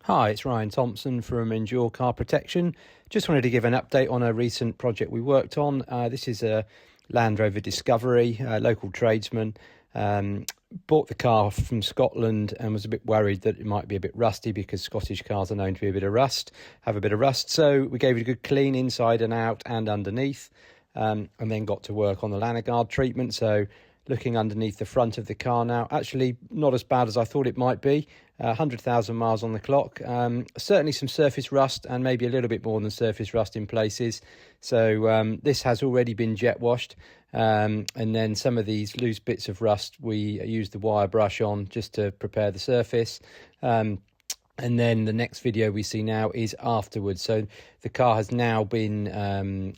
Hi, it's Ryan Thompson from Endure Car Protection. Just wanted to give an update on a recent project we worked on. This is a Rover Discovery, local tradesman. Bought the car from Scotland and was a bit worried that it might be a bit rusty because Scottish cars are known to be have a bit of rust. So we gave it a good clean inside and out and underneath, and then got to work on the Lanoguard treatment. So looking underneath the front of the car now, actually not as bad as I thought it might be. 100,000 miles on the clock. Certainly some surface rust and maybe a little bit more than surface rust in places. So this has already been jet washed. And then some of these loose bits of rust, we used the wire brush on just to prepare the surface. And then the next video we see now is afterwards. So the car has now been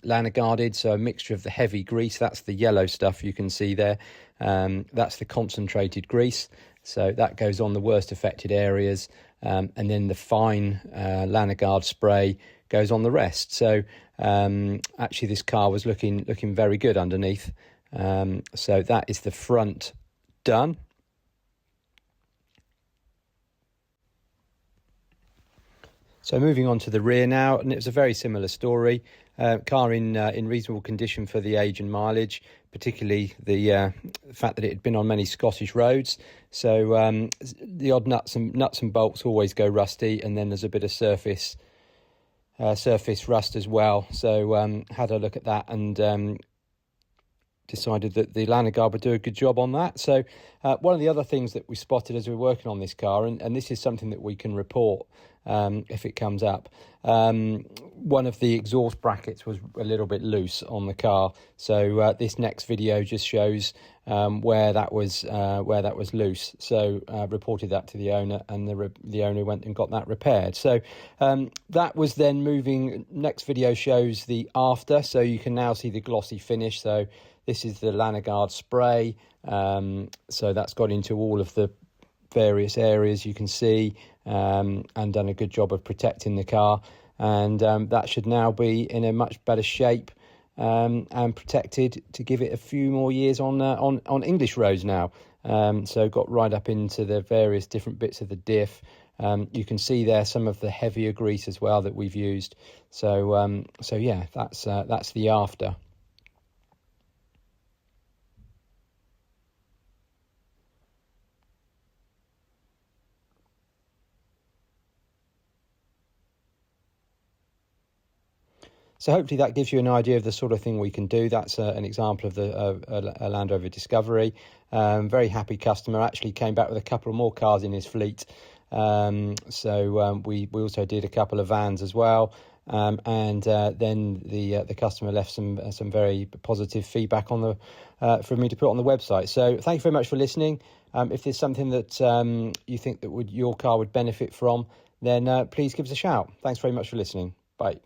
Lanoguarded, so a mixture of the heavy grease, that's the yellow stuff you can see there. That's the concentrated grease. So that goes on the worst affected areas. And then the fine Lanoguard spray goes on the rest. So actually this car was looking very good underneath. So that is the front done. So moving on to the rear now, and it was a very similar story. Car in reasonable condition for the age and mileage, particularly the fact that it had been on many Scottish roads. So the odd nuts and bolts always go rusty, and then there's a bit of surface rust as well. So had a look at that and decided that the Lanoguard would do a good job on that. So one of the other things that we spotted as we were working on this car, and this is something that we can report if it comes up, one of the exhaust brackets was a little bit loose on the car. So this next video just shows where that was loose. So reported that to the owner, and the owner went and got that repaired. So that was then moving. Next video shows the after, so you can now see the glossy finish. So this is the Lanoguard spray. So that's got into all of the various areas you can see, and done a good job of protecting the car. And that should now be in a much better shape and protected to give it a few more years on English roads now. So got right up into the various different bits of the diff. You can see there some of the heavier grease as well that we've used. So yeah, that's the after. So hopefully that gives you an idea of the sort of thing we can do. That's an example of a Land Rover Discovery. Very happy customer. Actually came back with a couple of more cars in his fleet. So we also did a couple of vans as well. And then the customer left some very positive feedback on the for me to put on the website. So thank you very much for listening. If there's something that you think that your car would benefit from, then please give us a shout. Thanks very much for listening. Bye.